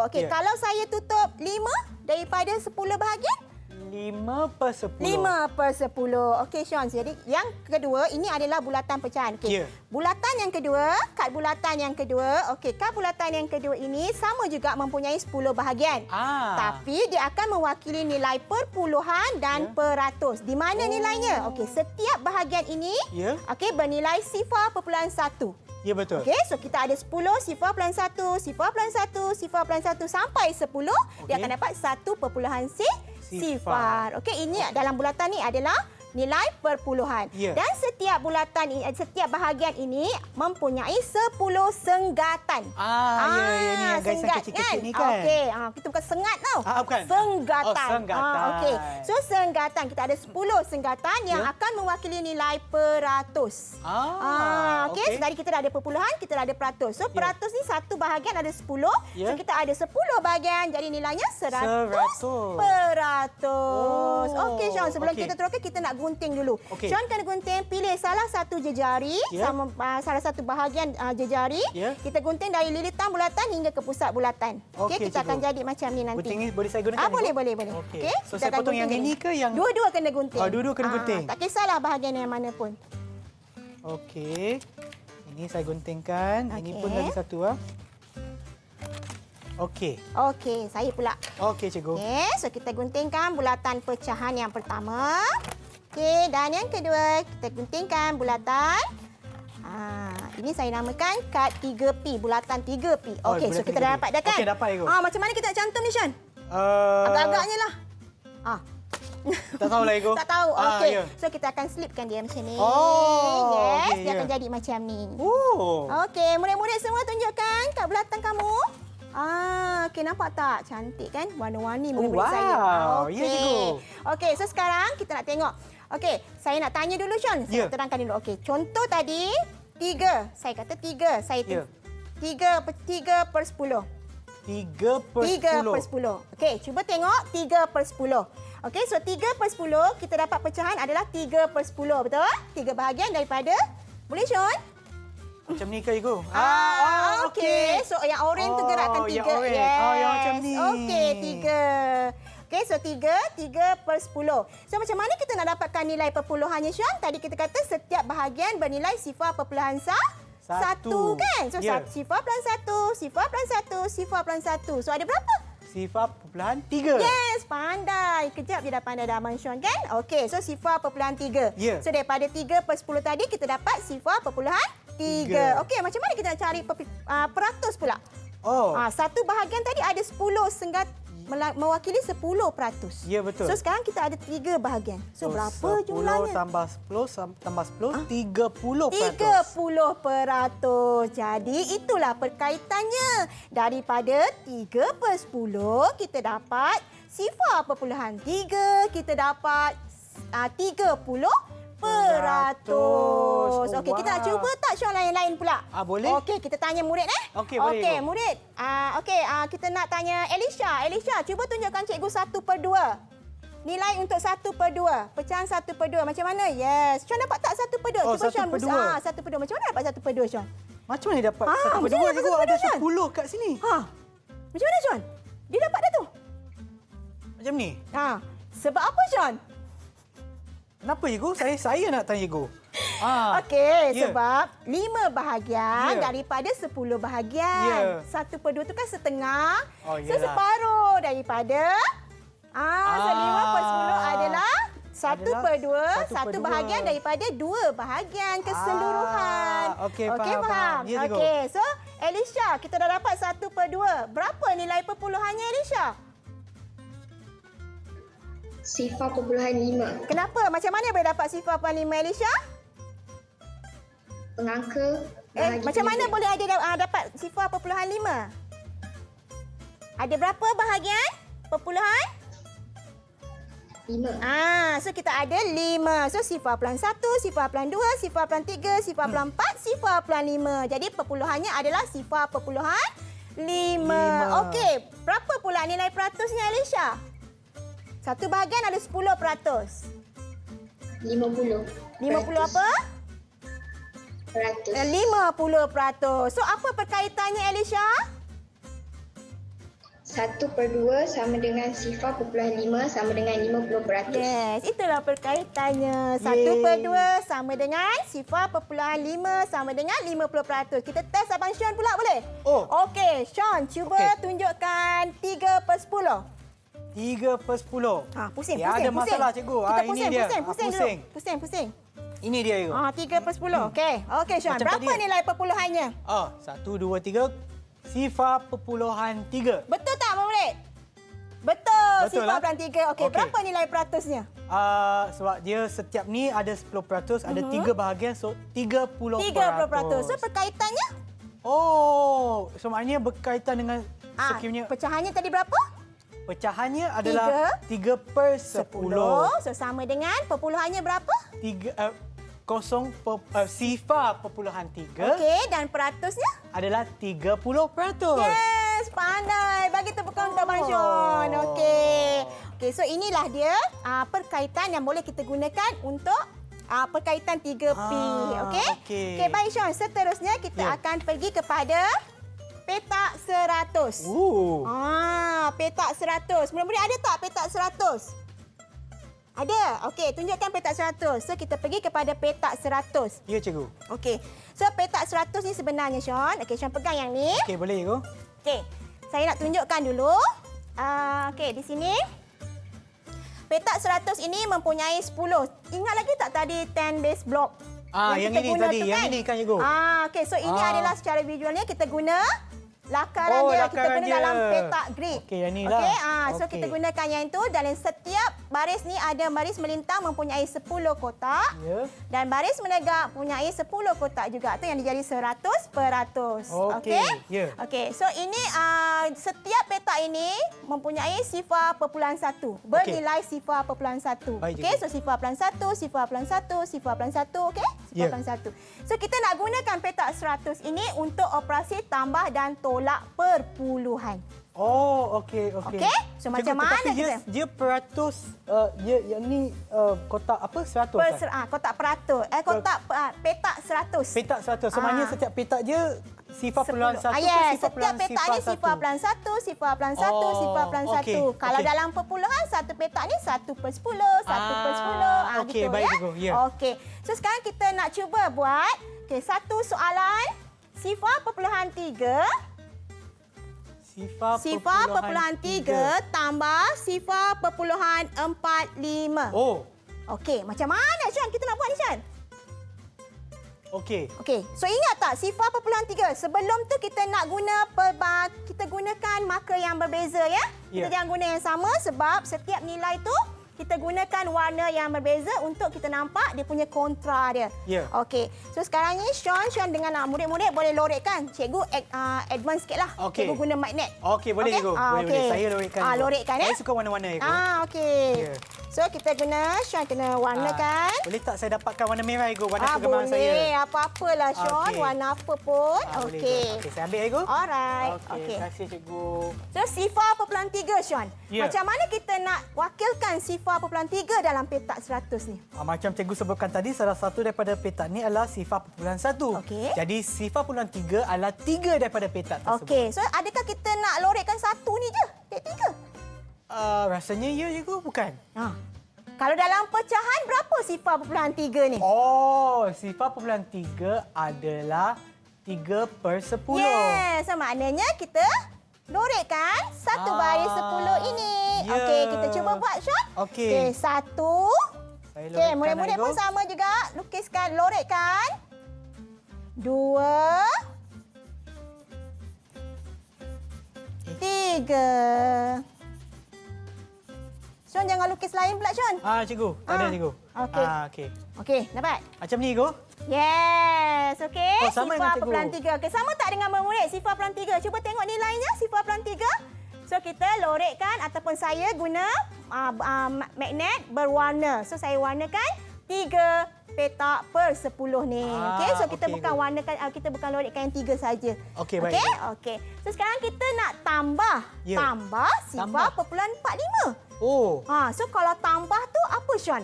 Okey, kalau saya tutup 5 daripada 10 bahagian? 5/10. 5/10. Okey, Sean. Jadi yang kedua, ini adalah bulatan pecahan. Okey. Bulatan yang kedua, kad bulatan yang kedua. Okey, kad bulatan yang kedua ini sama juga mempunyai 10 bahagian. Tapi dia akan mewakili nilai perpuluhan dan peratus. Di mana nilainya? Okey, setiap bahagian ini okey bernilai 0.1. Ya, betul. Okey, so kita ada 10, 0.1, 0.1, 0.1 sampai 10, dia akan dapat 1.0. Okey, ini dalam bulatan ni adalah nilai perpuluhan. Dan setiap bulatan ini, setiap bahagian ini mempunyai 10 senggatan. Ya, guys, yang kecil-kecil ni kan. Okey, kita bukan sengat tau. Bukan. Senggatan. Senggatan. Okey. So senggatan kita ada 10 senggatan yang akan mewakili nilai peratus. Okey, so tadi kita dah ada perpuluhan, kita dah ada peratus. So peratus ni satu bahagian ada 10. So kita ada 10 bahagian, jadi nilainya 100 peratus. Okey Sean, sebelum kita teruskan kita nak gunting dulu. Sean kena gunting, pilih salah satu jejari, sama salah satu bahagian jejari. Kita gunting dari lilitan bulatan hingga ke pusat bulatan. Okey, kita akan jadi macam ni nanti. Gunting ni boleh saya gunakan? Boleh. Okey. So saya potong yang ini ke yang dua-dua kena gunting. Dua-dua kena gunting. Tak kisahlah bahagian yang mana pun. Okey. Ini saya guntingkan. Ini pun lagi satu Okey. Okey, saya pula. Okey, cikgu. Okey, so kita guntingkan bulatan pecahan yang pertama. Okey, dan yang kedua kita guntingkan bulatan. Ini saya namakan kad 3P, bulatan 3P. Okey, so kita dah dapat dah kan? Okey, dapat cikgu. Macam mana kita nak cantum ni, Sean? Agak-agaknya lah. Tak tahulah cikgu. Tak tahu. Okey. So kita akan slipkan dia macam ni. Dia akan jadi macam ni. Okey, murid-murid semua tunjukkan kad bulatan kamu. Okey, nampak tak? Cantik kan? Warna-warni murid-murid saya. Okey, so sekarang kita nak tengok. Okey, saya nak tanya dulu Sean. Saya nak terangkan dulu. Okey, contoh tadi 3. Saya kata 3. Saya 3/10. 3/10. Okey, cuba tengok 3/10. Okey, so 3/10 kita dapat pecahan adalah 3/10. Betul? 3 bahagian daripada. Boleh Sean? Macam ni ke cikgu? Okey. So yang oren tu gerakkan 3. Yang macam ni. Okey, 3. Okey, so 3/10. So macam mana kita nak dapatkan nilai perpuluhannya Sean? Tadi kita kata setiap bahagian bernilai 0.1 kan? So 0.1, 0.1. So ada berapa? 0.3. Yes, pandai. Kejap je dah pandai dah Abang Sean kan? Okey, so 0.3. So daripada 3/10 tadi kita dapat 0.3. Okey, macam mana kita nak cari peratus pula? Satu bahagian tadi ada 10 senggat mewakili 10%. Ya, betul. So sekarang kita ada 3 bahagian. So berapa jumlahnya? 10 tambah 10 30%. 30%. Jadi itulah perkaitannya. Daripada 3/10 kita dapat 0.3, kita dapat 30%. Okey, kita nak cuba tak Sean lain-lain pula? Boleh. Okey, kita tanya murid Okey, boleh. Okey, murid. Kita nak tanya Elisha. Elisha, cuba tunjukkan cikgu 1/2. Nilai untuk 1/2. Pecahan 1/2. Macam mana? Yes. Sean dapat tak 1/2? Cuba Sean 1/2. Macam mana dapat 1/2 Sean? Macam mana dapat 1/2? Cikgu ada 10 kat sini. Macam mana Sean? Dia dapat dah tu. Macam ni? Sebab apa, Sean? Kenapa, Cikgu? Saya nak tanya, Cikgu. Okey, ya. sebab 5 bahagian Ya. daripada 10 bahagian. Ya. 1/2 tu kan setengah. Oh, So, iyalah. separuh daripada... So 5/10 adalah 1/2. Satu 1/2. bahagian daripada 2 bahagian keseluruhan. Okey, Okey, faham. Ya, Cikgu. Okey, so Elisha, kita dah dapat 1/2. Berapa nilai perpuluhannya, Elisha? 0.5. Kenapa? Macam mana boleh dapat 0.5, Elisha? Pengangka Macam mana boleh ada dapat 0.5? Ada berapa bahagian perpuluhan? 5. So kita ada 5. So 0.1, 0.2, 0.3, 0.4, 0.5. Jadi perpuluhannya adalah 0.5. Okey, berapa pula nilai peratusnya, Elisha? Satu bahagian ada 10%. 50. 50 apa? 50%. So apa perkaitannya, Elisha? 1/2 sama dengan 0.5 sama dengan 50%. Yes, itulah perkaitannya. 1/2 sama dengan 0.5 sama dengan 50%. Kita test Abang Sean pula boleh? Okey, Sean, cuba tunjukkan 3/10. 3/10. Pusing. Ada masalah, Cikgu. Kita Ini dia. Pusing. Ini dia, Cikgu. 3/10. Okey, Sean. Macam Berapa tadi. nilai perpuluhannya? 1, 2, 3. 0.3. Betul tak, murid? Betul. Betul lah. 0.3. Okey, Okey. berapa nilai peratusnya? Sebab dia setiap ni ada 10%, ada 3 bahagian, so 30%. 30%. So perkaitannya? So maknanya berkaitan dengan sekiranya Pecahannya tadi berapa? pecahannya adalah 3/10. So sama dengan perpuluhannya berapa? 0.3 Okey, dan peratusnya? adalah 30%. Yes, pandai. Bagi tepukan untuk Abang Sean. Okey. So inilah dia perkaitan yang boleh kita gunakan untuk perkaitan 3P. Okey? Okey, baik Sean. Seterusnya kita akan pergi kepada petak 100. Petak 100. Murid-murid ada tak petak 100? Ada. Okey, tunjukkan petak 100. So kita pergi kepada petak 100. Ya, Cikgu. Okey. So petak 100 ni sebenarnya Sean. Okey, Sean pegang yang ni. Okey, boleh, Cikgu. Okey. Saya nak tunjukkan dulu. Okey, di sini. Petak 100 ini mempunyai 10. Ingat lagi tak tadi 10 base block? Yang kita ini guna tadi, tu yang ini kan, Cikgu. Okey, so ini adalah secara visualnya kita guna lakaran dia. Kita lakaran guna dia. dalam petak grid. Okey, yang ni lah. Okey, so Okey. kita gunakan yang itu. Dalam setiap baris ni ada baris melintang mempunyai 10 kotak. Ya. Dan baris menegak mempunyai 10 kotak juga. Itu yang dijadi 100%. Okey, ya. Okey, so ini setiap petak ini mempunyai 0.1. Bernilai 0.1. Baik, Okey, Cikgu. so 0.1, 0.1, 0.1, okey? 0.1. So kita nak gunakan petak 100 ini untuk operasi tambah dan tolak perpuluhan. Okey. Okey? So macam Cikgu, mana tetapi kita? dia peratus, yang ni kotak apa? 100? Kotak peratus. Petak 100. Petak 100. So maknanya setiap petak dia 0.1 Yes, tu setiap petak ni 0.1, 0.1, 0.1. okey, Kalau okey. dalam perpuluhan, satu petak ni 1/10, 1/10. okey, gitu, baik, ya. Cikgu, ya. Okey. So sekarang kita nak cuba buat satu soalan 0.3 0.3 tambah 0.45. Okey, macam mana Sean kita nak buat ni Sean? Okey. Okey, so ingat tak 0.3? Sebelum tu kita nak guna kita gunakan marker yang berbeza ya. Kita jangan guna yang sama sebab setiap nilai tu kita gunakan warna yang berbeza untuk kita nampak dia punya kontra dia. Okey. So sekarang ni Sean dengan murid-murid boleh lorekkan. Cikgu advance sikitlah. Okey. Cikgu guna magnet. Okey, boleh Cikgu. Boleh. Saya lorekkan. Lorekkan Saya suka warna-warna Cikgu. Okey. So kita Sean kena warnakan. Boleh tak saya dapatkan warna merah Cikgu? Warna kegemaran boleh. saya. Apa-apalah Sean, warna apa pun. Okey. Okey, saya ambil Cikgu. Alright. Okey, terima kasih Cikgu. So 0.3 Sean. Macam mana kita nak wakilkan 0.3 dalam petak 100 ni? Macam Cikgu sebutkan tadi, salah satu daripada petak ni adalah 0.1. Okey. Jadi 0.3 adalah 3 daripada petak tersebut. Okey. So adakah kita nak lorekkan satu ni je? Petak 3? Rasanya ya cikgu, bukan? Kalau dalam pecahan, berapa sifar perpuluhan 3 ni? Oh, sifar perpuluhan 3 adalah 3/10. Yes, so maknanya kita lorekkan satu baris 10 ini. Ya. Okey, kita cuba buat, Sean. Okey. Satu. Saya Okey, lorekkan, murid-murid Aigo. pun sama juga. Lukiskan, lorekkan. 2. 3. Sean, jangan lukis lain pula, Sean. Cikgu. Tak ada, cikgu. Okey. Okey. Okey, dapat? Macam ni, cikgu. Yes, okey. Oh, sama dengan sifar cikgu. perpuluhan 3. Okey, sama tak dengan murid? Sifar perpuluhan 3. Cuba tengok nilainya, sifar perpuluhan 3. So, kita lorekkan ataupun saya guna magnet berwarna. So, saya warnakan 3 petak per 10 ni. Okey, so kita okey, bukan warnakan, kita bukan lorekkan yang 3 saja. Okey, baik. Okey, okey. So, sekarang kita nak tambah. Ya. Tambah sifar Tambah. perpuluhan 45. Oh. So kalau tambah tu apa, Sean?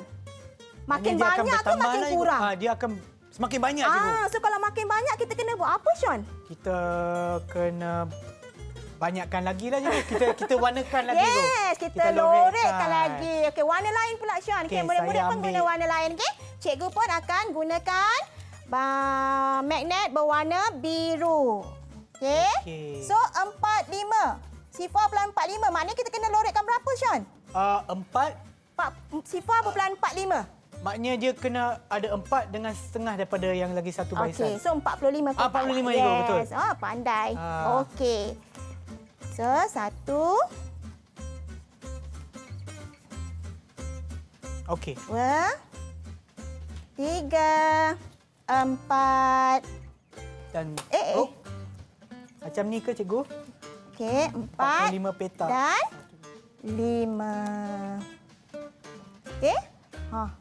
Makin Maknanya dia akan banyak ke bertambah makin lah, cikgu. kurang? Dia akan semakin banyak, cikgu. So kalau makin banyak kita kena buat apa, Sean? Kita kena banyakkan lagi lah, cikgu. Kita warnakan lagi, cikgu. Yes, kita lorekkan lagi. Okey, warna lain pula, Sean. Okey, Okey, murid-murid saya pun ambil. guna warna lain, okey? Cikgu pun akan gunakan magnet berwarna biru. Okey? Okey. So 45. Sifar perpuluhan 45. Maknanya kita kena lorekkan berapa, Sean? 4. Sifar perpuluhan 45. Maknanya dia kena ada 4 dengan setengah daripada yang lagi satu barisan. Okey, so 45 ke 45 yes. cikgu, betul. Pandai. Ah. Okey. So, 1, Okey. 2, 3, 4. Dan Eh. macam ni ke, cikgu? Okey, 4 45 petak. dan 5. Okey?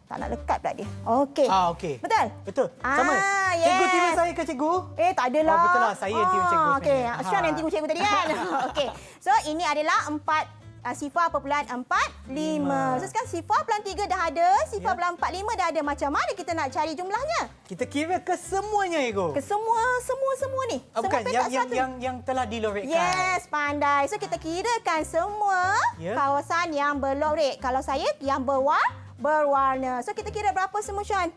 Tak nak lekat pula dia. Okey. Okey. Betul? Betul. Sama. Yes. Cikgu tiru saya ke, cikgu? Tak adalah. Betul lah. Saya yang tiru cikgu Okey, sebenarnya. Sean yang tiru cikgu tadi kan? Okey. So, ini adalah 4 sifar perpuluhan 45. So, sekarang sifar perpuluhan 3 dah ada, sifar perpuluhan 45 dah ada. Macam mana kita nak cari jumlahnya? Kita kira ke semuanya, cikgu? Ke semua ni. Bukan, Semua petak satu. yang telah dilorekkan. Yes, pandai. So, kita kirakan semua kawasan yang berlorek. Kalau saya, yang berwarna. So, kita kira berapa semua, Sean?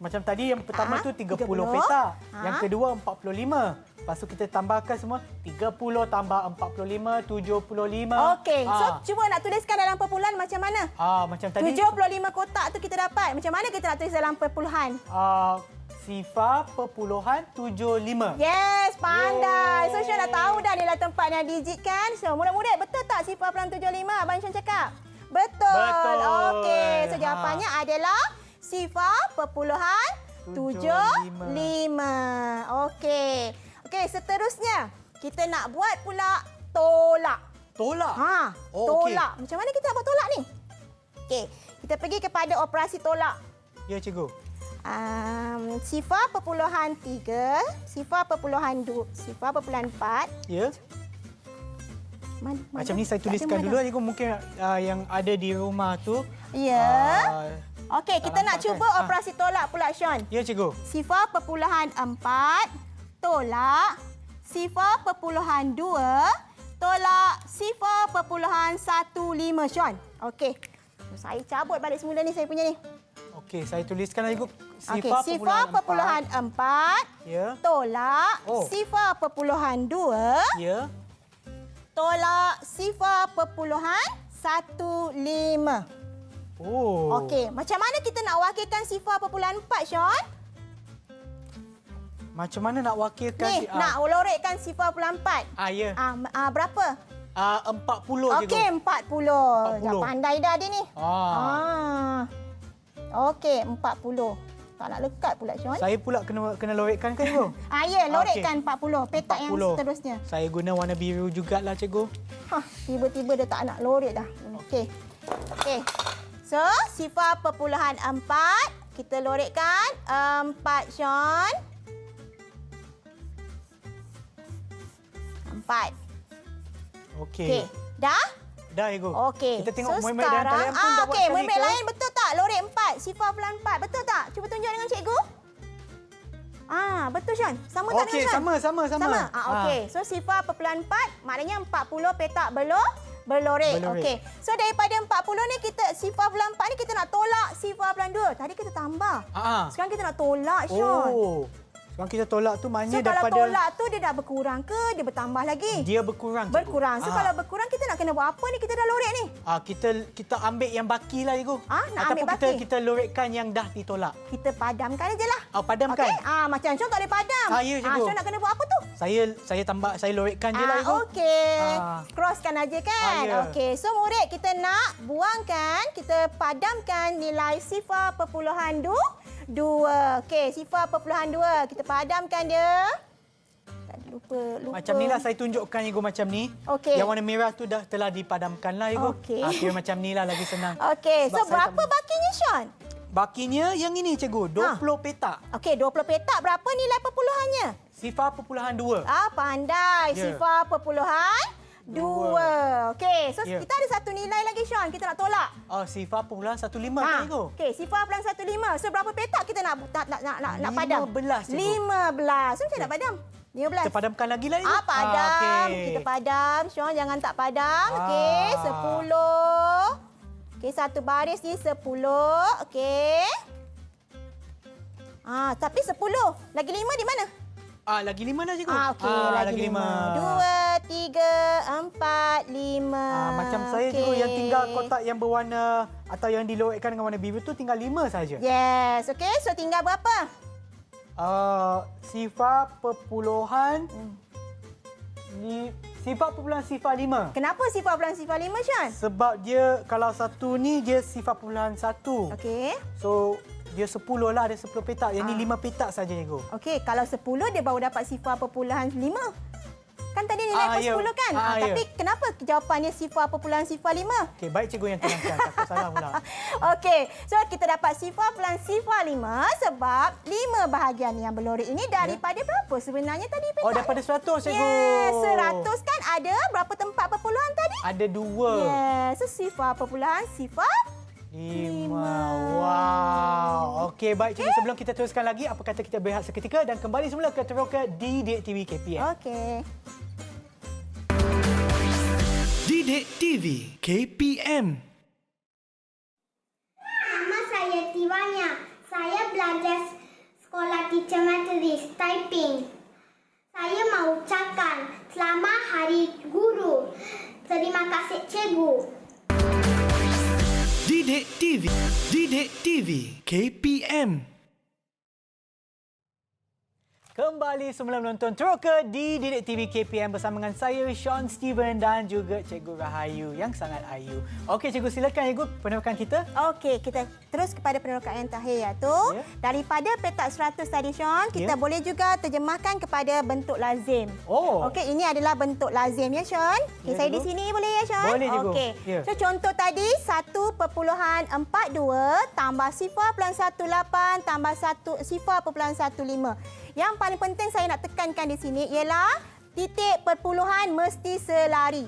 Macam tadi yang pertama tu 30 petak. Yang kedua 45. Lepas tu kita tambahkan semua 30 tambah 45, 75. Okey. So, cuba nak tuliskan dalam perpuluhan macam mana? Macam tadi 75 kotak tu kita dapat. Macam mana kita nak tulis dalam perpuluhan? sifar perpuluhan 75. Yes, pandai. So, Sean dah tahu dah nilai tempat yang digit kan? So, murid-murid, betul tak sifar perpuluhan 75? Abang Sean cakap? Betul. Okey. So, jawapannya adalah sifar perpuluhan 75. Okey. Okey, seterusnya kita nak buat pula tolak. Tolak? Tolak. Macam mana kita nak buat tolak ni? Okey, kita pergi kepada operasi tolak. Ya, cikgu. Sifar perpuluhan 3, sifar perpuluhan 2, sifar perpuluhan 4. Ya. Macam ni saya tuliskan dulu, cikgu. Mungkin yang ada di rumah tu. Ya. Okey, kita nak nampakkan. cuba operasi tolak pula, Sean. Ya, cikgu. Sifar perpuluhan 4, tolak sifar perpuluhan 2, tolak sifar perpuluhan 15, Sean. Okey. Saya cabut balik semula ni saya punya ni. Okey, saya tuliskan lagi. Okey, sifar perpuluhan 4, Ya. tolak sifar perpuluhan 2, Ya. tolak sifar perpuluhan 15. Okey, macam mana kita nak wakilkan sifar perpuluhan 4, Sean? Macam mana nak wakilkan? Ni, nak lorekkan sifar perpuluhan 4. Ya. Berapa? 40, cikgu. Okey, 40. Dah pandai dah dia ni. Okey, 40. Tak nak lekat pula, Sean. Saya pula kena lorekkan kan, cikgu? Ya, lorekkan 40. Petak 40. yang seterusnya. Saya guna warna biru jugalah, cikgu. Tiba-tiba dia tak nak lorek dah. Okey. Okey. So, sifar perpuluhan 4. Kita lorekkan 4, Sean. 4. Okey. Dah? Dah, cikgu. Okey. Kita tengok so, murid-murid dalam talian pun dah buat okey, sekali murid ke? lain betul tak? Lorek 4, sifar perpuluhan 4. Betul tak? Cuba tunjuk dengan cikgu. Betul, Sean. Sama tak dengan Sean? Sama. Okey. So, sifar perpuluhan 4 maknanya 40 petak beloh berlorek. Berlorek. Okey. So daripada 40 ni kita sifar bulan 4 ni kita nak tolak sifar bulan 2. Tadi kita tambah. Sekarang kita nak tolak, Sean. Oh. Sekarang kita tolak tu maknanya So kalau daripada tolak tu dia dah berkurang ke dia bertambah lagi? dia berkurang. Cikgu. Berkurang. So kalau berkurang kita nak kena buat apa ni? Kita dah lorek ni. Kita ambil yang baki lah, Cikgu. Nak ambil Ataupun baki? kita lorekkan yang dah ditolak. Kita padamkan aja lah. Padamkan. Okey. Macam Sean tak boleh padam. Ya, Cikgu. Sean nak kena buat apa tu? Saya lorekkan je lah, Cikgu. Okey. Crosskan aja kan? Ya. Okey. So murid kita nak buangkan, kita padamkan nilai sifar perpuluhan 2. Okey, sifar perpuluhan 2. Kita padamkan dia. Lupa. Macam ni lah saya tunjukkan, Cikgu, macam ni. Okey. Yang warna merah tu telah dipadamkan lah, Cikgu. Okey. Kira macam ni lah, lagi senang. Okey. So Sebab saya berapa bakinya, Sean? Bakinya yang ini, Cikgu. 20 petak. Okey, 20 petak. Berapa nilai perpuluhannya? Sifar perpuluhan 2. Pandai. Ya. Sifar perpuluhan 2. Okey, so Ya. kita ada satu nilai lagi, Sean. Kita nak tolak. Sifar perpuluhan 15, Cikgu. Okey, sifar perpuluhan 15. So berapa petak kita nak padam? 15, Cikgu. 15. So macam nak padam? 15. Kita padamkan lagi lah, Cikgu. Padam. Okey. Kita padam. Sean jangan tak padam. Okey, 10. Okey, satu baris ni 10. Okey. Tapi 10. Lagi 5 di mana? Lagi 5 dah, Cikgu. Okey, lagi 5. 2, 3, 4, 5. Macam saya, Cikgu, yang tinggal kotak yang berwarna atau yang dilorekkan dengan warna biru tu tinggal 5 saja. Yes. Okey, so tinggal berapa? Sifar perpuluhan sifar 5. Kenapa sifar perpuluhan sifar 5, Sean? Sebab dia kalau satu ni dia sifar perpuluhan 1. Okey. So dia 10 lah, ada 10 petak. Yang ni 5 petak saja, Cikgu. Okey, kalau 10 dia baru dapat sifar perpuluhan 5. Kan tadi nilai per 10 kan? Tapi kenapa jawapannya sifar perpuluhan sifar 5? Okey, baik Cikgu yang terangkan. Takut salah pula. Okey, so kita dapat sifar perpuluhan sifar 5 sebab 5 bahagian yang berlorek ini daripada berapa sebenarnya tadi petak? Daripada 100, Cikgu. Yes, 100 kan ada berapa tempat perpuluhan tadi? Ada 2. Yes, so sifar perpuluhan sifar 5. Wow. Okey, baik Cikgu. Sebelum kita teruskan lagi, apa kata kita berehat seketika dan kembali semula ke Teroka Didik TV KPM. Okey. Didik TV KPM. Nama saya Tiwanya. Saya belajar sekolah Teacher Methodist Taiping. Saya mau ucapkan selamat Hari Guru. Terima kasih Cikgu. Didik TV KPM. Kembali semula menonton Teroka di Didik TV KPM bersama dengan saya, Sean Steven dan juga Cikgu Rahayu yang sangat ayu. Okey, Cikgu, silakan Cikgu penerokan kita. Okey, kita terus kepada penerokan yang terakhir iaitu daripada petak 100 tadi, Sean, kita boleh juga terjemahkan kepada bentuk lazim. Okey, ini adalah bentuk lazim ya, Sean. Okay, saya di sini boleh ya, Sean? Boleh, Cikgu. Okey. So contoh tadi 1.42 tambah sifar perpuluhan 18 tambah sifar perpuluhan 15. Yang paling penting saya nak tekankan di sini ialah titik perpuluhan mesti selari.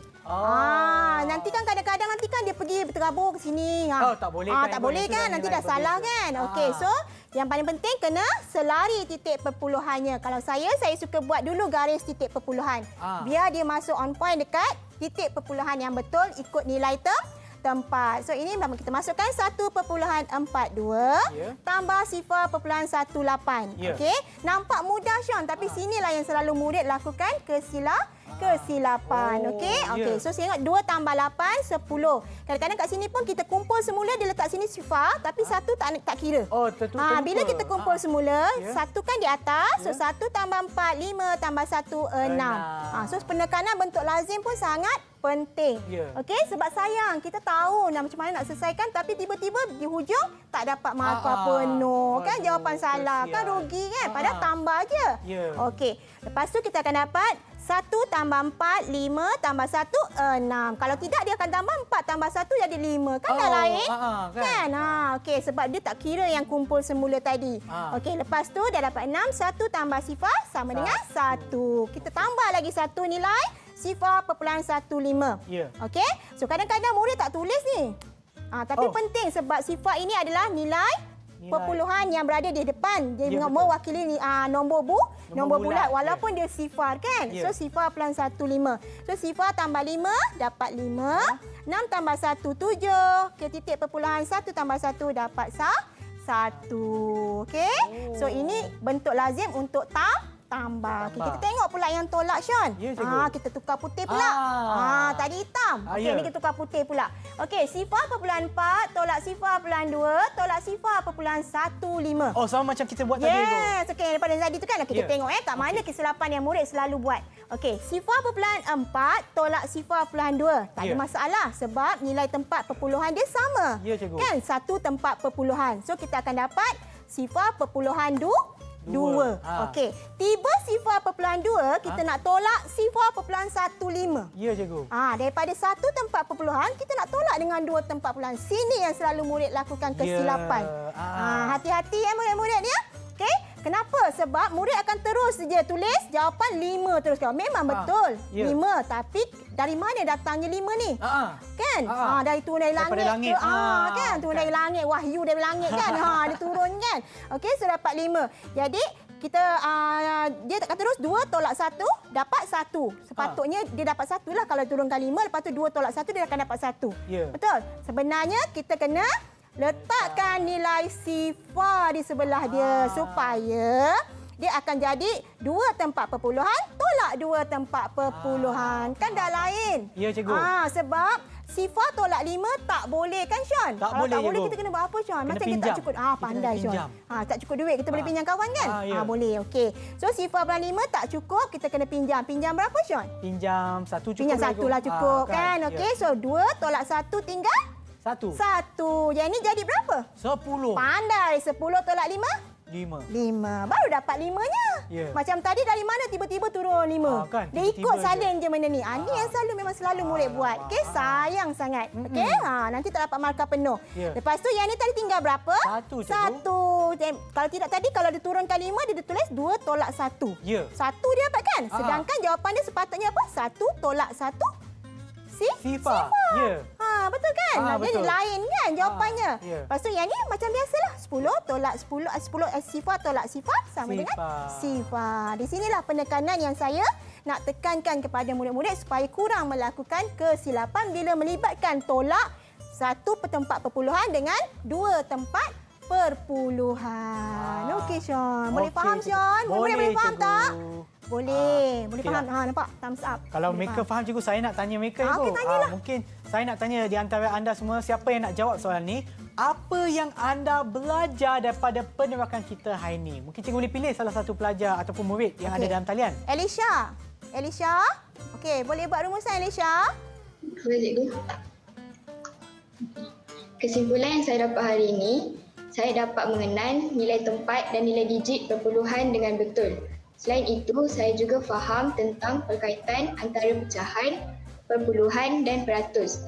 Nanti kan kadang-kadang nanti kan dia pergi berterabur ke sini. Tak boleh kan? Tak boleh kan? Nanti dah salah kan? Okey, so yang paling penting kena selari titik perpuluhannya. Kalau saya suka buat dulu garis titik perpuluhan. Biar dia masuk on point dekat titik perpuluhan yang betul ikut nilai tempat. So ini kita masukkan 1.42 tambah sifar perpuluhan 18. Okey. Nampak mudah, Sean, tapi sinilah yang selalu murid lakukan kesilapan. Okey. Okey. So saya ingat 2 tambah 8 10. Kadang-kadang kat sini pun kita kumpul semula dia letak sini sifar tapi 1 tak kira. Bila kita kumpul semula, 1 kan di atas. So 1 tambah 4 5 tambah 1 6. So penekanan bentuk lazim pun sangat penting. Okey, sebab sayang kita tahu macam mana nak selesaikan tapi tiba-tiba di hujung tak dapat markah penuh. Kan jawapan salah. Kan rugi kan? Padahal tambah je. Okey. Lepas tu kita akan dapat 1 tambah 4, 5 tambah 1, 6. Kalau tidak, dia akan tambah 4 tambah 1 jadi 5. Kan dah lain? Kan? Okey, sebab dia tak kira yang kumpul semula tadi. Okey, lepas tu dah dapat 6. 1 tambah sifar sama dengan 1. Kita tambah lagi 1 nilai. Sifar perpuluhan 15. Okey? So, kadang-kadang murid tak tulis ni. Tapi penting sebab sifar ini adalah nilai perpuluhan yang berada di depan. Dia mewakili nombor bulat walaupun dia sifar kan. So sifar pelan 1 5. So sifar tambah 5 dapat 5. 6 tambah 1 7. Okey, titik perpuluhan 1 tambah 1 dapat 1. Okey. So ini bentuk lazim untuk tambah. Okay, kita tengok pula yang tolak, Sean. Kita tukar putih pula. Tadi hitam. Okey, ni kita tukar putih pula. Okey, sifar perpuluhan 4 tolak sifar perpuluhan 2 tolak sifar perpuluhan 1 5. Oh, sama macam kita buat tadi. Yes, okey, daripada tadi tu kan kita tengok kat mana kesilapan yang murid selalu buat. Okey, sifar perpuluhan 4 tolak sifar perpuluhan 2. Tak ada masalah sebab nilai tempat perpuluhan dia sama. Kan? Satu tempat perpuluhan. So kita akan dapat sifar perpuluhan 2. Okey. Tiba sifar perpuluhan 2, kita nak tolak sifar perpuluhan 1 5. Ya, cikgu. Daripada satu tempat perpuluhan, kita nak tolak dengan 2 tempat perpuluhan. Sini yang selalu murid lakukan kesilapan. Hati-hati ya murid-murid ya. Okey. Kenapa? Sebab murid akan terus saja tulis jawapan 5 terus. Memang betul. 5, tapi dari mana datangnya 5 ni? Kan? Dari turun dari langit ke? Kan? Turun dari langit, wahyu dari langit kan? Dia turun kan? Okey, so dapat 5. Jadi kita dia akan terus 2 tolak 1 dapat 1. Sepatutnya dia dapat 1 lah kalau turunkan 5, lepas tu 2 tolak 1 dia akan dapat 1. Betul? Sebenarnya kita kena letakkan nilai sifar di sebelah dia supaya dia akan jadi 2 tempat perpuluhan tolak 2 tempat perpuluhan. Kan dah lain. Ya, cikgu. Sebab sifar tolak 5 tak boleh kan, Sean? Tak Kalau boleh, tak boleh cikgu. kita kena buat apa, Sean? Kena Macam pinjam. kita tak cukup. Pandai, Sean. Tak cukup duit, kita boleh pinjam kawan kan? Boleh, okey. So sifar pelan 5 tak cukup, kita kena pinjam. Pinjam berapa, Sean? Pinjam 1 cukup. Pinjam 1 lah cukup kan? Okey, so 2 tolak 1 tinggal 1. Yang ini jadi berapa? 10. Pandai. 10 tolak 5? 5. Baru dapat 5-nya. Macam tadi dari mana tiba-tiba turun 5? Kan, dia ikut salin je benda ni. Ni yang memang selalu murid buat. Okey, sayang sangat. Okey, nanti tak dapat markah penuh. Lepas tu yang ni tadi tinggal berapa? 1. Kalau tidak tadi, kalau dia turunkan 5, dia tulis 2 tolak 1. 1 dia dapat kan? Sedangkan jawapan dia sepatutnya apa? 1 tolak 1 sifar. Betul kan? Jadi betul. lain kan jawapannya. Lepas tu yang ni macam biasalah. 10 tolak 10 sifar tolak sifar sama dengan sifar. Di sinilah penekanan yang saya nak tekankan kepada murid-murid supaya kurang melakukan kesilapan bila melibatkan tolak 1 tempat perpuluhan dengan 2 tempat perpuluhan. Okey, Sean. Boleh faham, Sean? Boleh faham tak? Boleh faham. Nampak? Thumbs up. Kalau mereka faham, cikgu, saya nak tanya mereka. Okey, tanyalah. Mungkin saya nak tanya di antara anda semua, siapa yang nak jawab soalan ni? Apa yang anda belajar daripada penerakan kita hari ini? Mungkin cikgu boleh pilih salah satu pelajar ataupun murid yang ada dalam talian. Elisha. Okey, boleh buat rumusan, Elisha? Boleh, cikgu. Kesimpulan yang saya dapat hari ini, saya dapat mengenal nilai tempat dan nilai digit perpuluhan dengan betul. Selain itu, saya juga faham tentang perkaitan antara pecahan, perpuluhan dan peratus.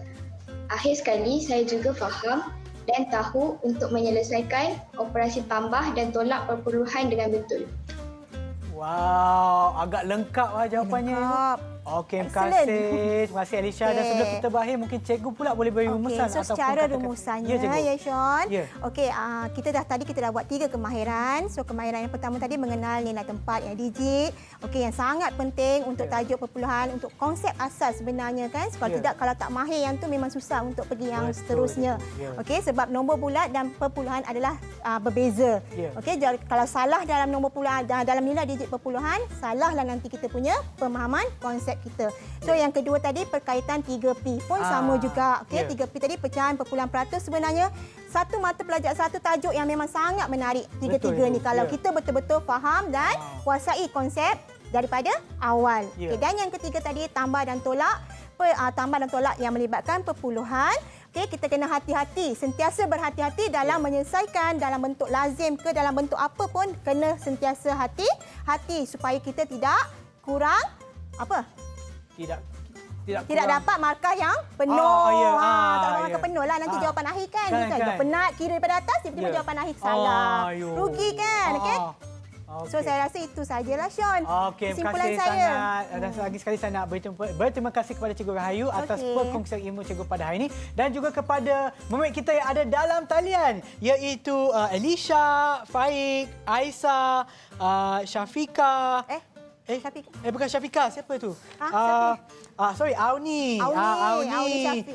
Akhir sekali, saya juga faham dan tahu untuk menyelesaikan operasi tambah dan tolak perpuluhan dengan betul. Wow, agak lengkap jawapannya. Okey, terima kasih. Terima kasih, Elisha. Dan sebelum kita berakhir, mungkin cikgu pula boleh beri rumusan. So secara rumusannya, Sean. Okey, tadi kita dah buat 3 kemahiran. So kemahiran yang pertama tadi mengenal nilai tempat yang digit. Okey, yang sangat penting untuk tajuk perpuluhan, untuk konsep asas sebenarnya kan. Kalau tak mahir yang tu memang susah untuk pergi yang seterusnya. Okey, sebab nombor bulat dan perpuluhan adalah berbeza. Okey, kalau salah dalam nombor puluhan, dalam nilai digit perpuluhan, salahlah nanti kita punya pemahaman konsep kita. So yang kedua tadi perkaitan 3P pun sama juga. Okey, 3P tadi pecahan perpuluhan peratus sebenarnya satu mata pelajaran, satu tajuk yang memang sangat menarik tiga-tiga ni kalau kita betul-betul faham dan kuasai konsep daripada awal. Okey, dan yang ketiga tadi tambah dan tolak. Tambah dan tolak yang melibatkan perpuluhan. Okey, kita kena hati-hati, sentiasa berhati-hati dalam menyelesaikan dalam bentuk lazim ke dalam bentuk apa pun kena sentiasa hati-hati supaya kita tidak kurang tidak dapat markah yang penuh. Tak dapat markah penuh lah nanti jawapan akhir kan. Kita penat kira daripada atas tiba-tiba jawapan akhir salah. Rugi kan? Okey. So saya rasa itu sajalah Sean. Okey, terima Kesimpulan kasih saya. sangat. Dan lagi sekali saya nak berterima kasih kepada Cikgu Rahayu atas perkongsian ilmu Cikgu pada hari ini dan juga kepada murid kita yang ada dalam talian iaitu Elisha, Faik, Aisyah, Syafika. Bukan Syafika, siapa tu? Sorry, Auni.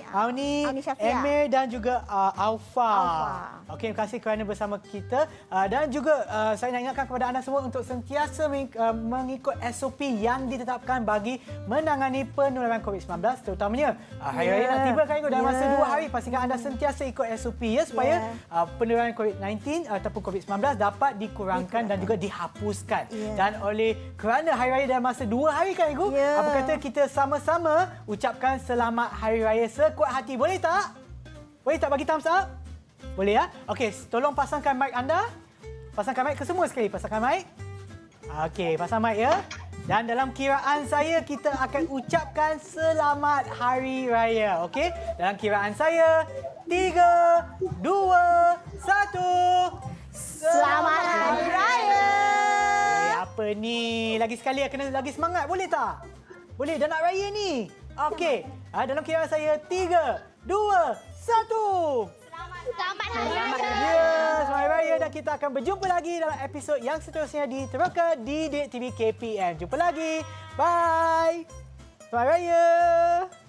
Auni, Emir dan juga Aufa. Okey, terima kasih kerana bersama kita. Dan juga saya nak ingatkan kepada anda semua untuk sentiasa mengikut SOP yang ditetapkan bagi menangani penularan COVID-19 terutamanya hari raya nak tiba kan dalam masa 2 hari. Pastikan anda sentiasa ikut SOP ya supaya penularan COVID-19 ataupun COVID-19 dapat dikurangkan dan juga dihapuskan. Dan oleh kerana hari raya dalam masa 2 hari kan Ibu, apa kata kita sama-sama ucapkan selamat hari raya sekuat hati. Boleh tak? Boleh tak bagi thumbs up? Boleh ya? Okey, tolong pasangkan mic anda. Pasangkan mic ke semua sekali. Pasangkan mic. Okey, pasang mic ya. Dan dalam kiraan saya kita akan ucapkan selamat hari raya. Okey? Dalam kiraan saya 3, 2, 1. Selamat hari raya. Apa ni? Lagi sekali kena lagi semangat. Boleh tak? Boleh, dah nak raya ni. Okey. Dalam kiraan saya 3, 2, 1. Selamat Hari Raya. Ya, selamat Hari Raya dan kita akan berjumpa lagi dalam episod yang seterusnya di Teroka Didik TV KPM. Jumpa lagi. Bye. Selamat Hari Raya.